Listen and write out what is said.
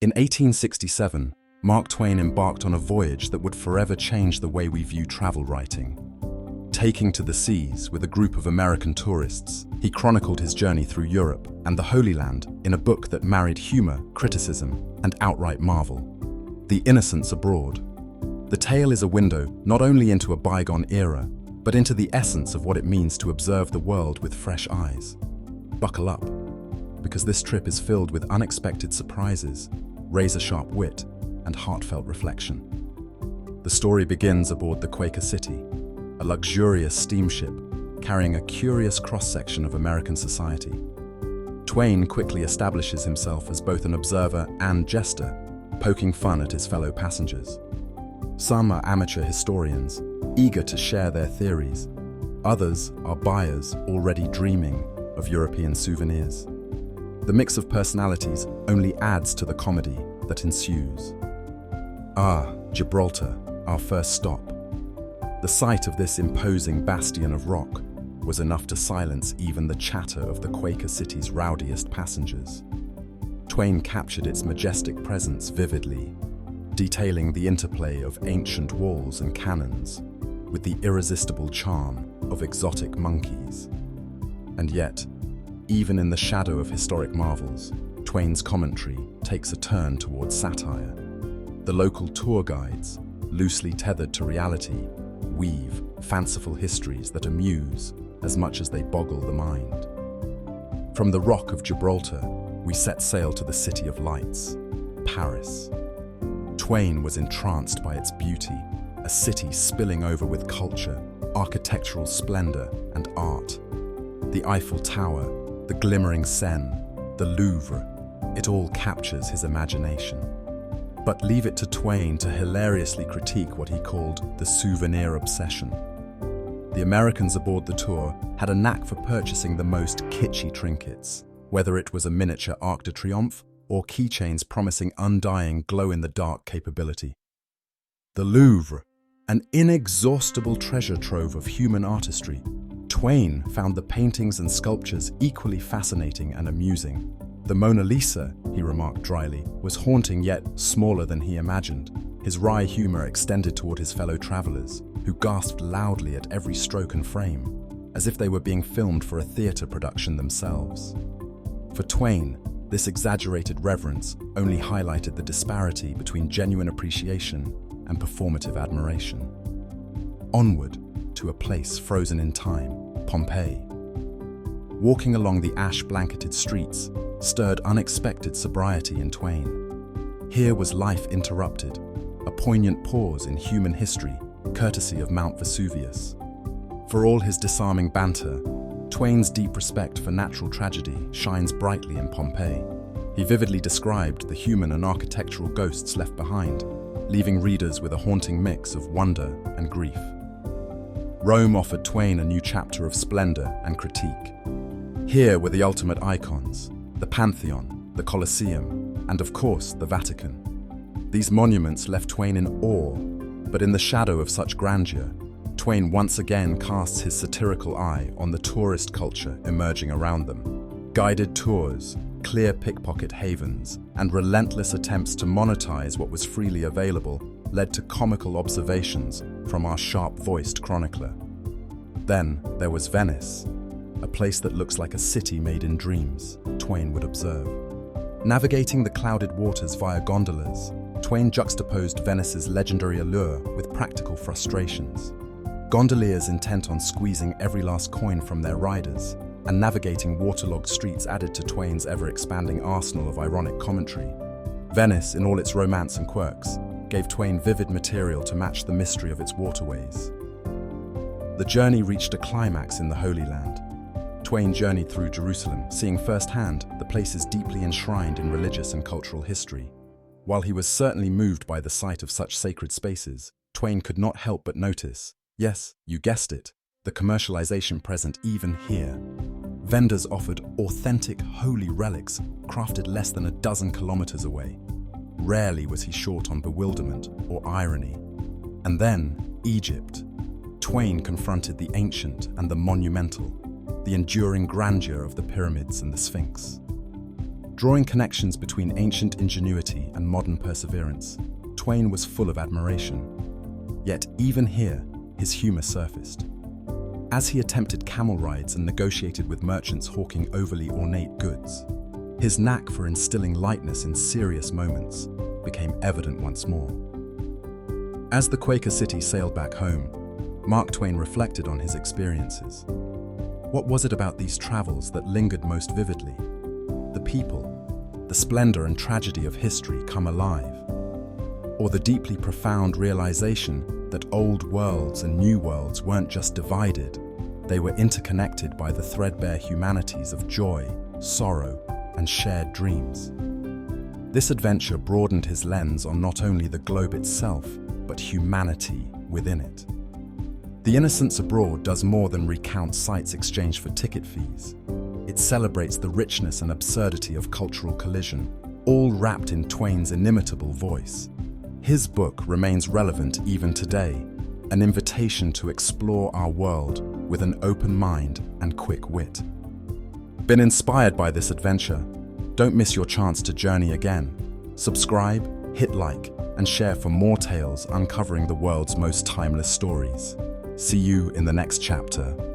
In 1867, Mark Twain embarked on a voyage that would forever change the way we view travel writing. Taking to the seas with a group of American tourists, he chronicled his journey through Europe and the Holy Land in a book that married humor, criticism, and outright marvel. The Innocents Abroad. The tale is a window not only into a bygone era, but into the essence of what it means to observe the world with fresh eyes. Buckle up, because this trip is filled with unexpected surprises, razor-sharp wit, and heartfelt reflection. The story begins aboard the Quaker City, a luxurious steamship carrying a curious cross-section of American society. Twain quickly establishes himself as both an observer and jester, poking fun at his fellow passengers. Some are amateur historians, eager to share their theories. Others are buyers already dreaming of European souvenirs. The mix of personalities only adds to the comedy that ensues. Gibraltar, our first stop. The sight of this imposing bastion of rock was enough to silence even the chatter of the Quaker City's rowdiest passengers. Twain captured its majestic presence vividly, detailing the interplay of ancient walls and cannons with the irresistible charm of exotic monkeys. And yet, even in the shadow of historic marvels, Twain's commentary takes a turn towards satire. The local tour guides, loosely tethered to reality, weave fanciful histories that amuse as much as they boggle the mind. From the Rock of Gibraltar, we set sail to the City of Lights, Paris. Twain was entranced by its beauty, a city spilling over with culture, architectural splendor, and art. The Eiffel Tower, the glimmering Seine, the Louvre, it all captures his imagination. But leave it to Twain to hilariously critique what he called the souvenir obsession. The Americans aboard the tour had a knack for purchasing the most kitschy trinkets, whether it was a miniature Arc de Triomphe or keychains promising undying glow-in-the-dark capability. The Louvre, an inexhaustible treasure trove of human artistry, Twain found the paintings and sculptures equally fascinating and amusing. The Mona Lisa, he remarked dryly, was haunting yet smaller than he imagined. His wry humor extended toward his fellow travelers, who gasped loudly at every stroke and frame, as if they were being filmed for a theater production themselves. For Twain, this exaggerated reverence only highlighted the disparity between genuine appreciation and performative admiration. Onward to a place frozen in time, Pompeii. Walking along the ash-blanketed streets stirred unexpected sobriety in Twain. Here was life interrupted, a poignant pause in human history, courtesy of Mount Vesuvius. For all his disarming banter, Twain's deep respect for natural tragedy shines brightly in Pompeii. He vividly described the human and architectural ghosts left behind, leaving readers with a haunting mix of wonder and grief. Rome offered Twain a new chapter of splendor and critique. Here were the ultimate icons, the Pantheon, the Colosseum, and of course the Vatican. These monuments left Twain in awe, but in the shadow of such grandeur, Twain once again casts his satirical eye on the tourist culture emerging around them. Guided tours, clear pickpocket havens, and relentless attempts to monetize what was freely available led to comical observations from our sharp-voiced chronicler. Then there was Venice, a place that looks like a city made in dreams, Twain would observe. Navigating the clouded waters via gondolas, Twain juxtaposed Venice's legendary allure with practical frustrations. Gondoliers intent on squeezing every last coin from their riders, and navigating waterlogged streets added to Twain's ever-expanding arsenal of ironic commentary. Venice, in all its romance and quirks, gave Twain vivid material to match the mystery of its waterways. The journey reached a climax in the Holy Land. Twain journeyed through Jerusalem, seeing firsthand the places deeply enshrined in religious and cultural history. While he was certainly moved by the sight of such sacred spaces, Twain could not help but notice, yes, you guessed it, the commercialization present even here. Vendors offered authentic holy relics crafted less than a dozen kilometers away. Rarely was he short on bewilderment or irony. And then, Egypt. Twain confronted the ancient and the monumental, the enduring grandeur of the pyramids and the Sphinx. Drawing connections between ancient ingenuity and modern perseverance, Twain was full of admiration. Yet even here, his humor surfaced. As he attempted camel rides and negotiated with merchants hawking overly ornate goods, his knack for instilling lightness in serious moments became evident once more. As the Quaker city sailed back home, Mark Twain reflected on his experiences. What was it about these travels that lingered most vividly? The people, the splendor and tragedy of history come alive, or the deeply profound realization that old worlds and new worlds weren't just divided, they were interconnected by the threadbare humanities of joy, sorrow, and shared dreams. This adventure broadened his lens on not only the globe itself, but humanity within it. The Innocents Abroad does more than recount sights exchanged for ticket fees. It celebrates the richness and absurdity of cultural collision, all wrapped in Twain's inimitable voice. His book remains relevant even today, an invitation to explore our world with an open mind and quick wit. Been inspired by this adventure? Don't miss your chance to journey again. Subscribe, hit like, and share for more tales uncovering the world's most timeless stories. See you in the next chapter.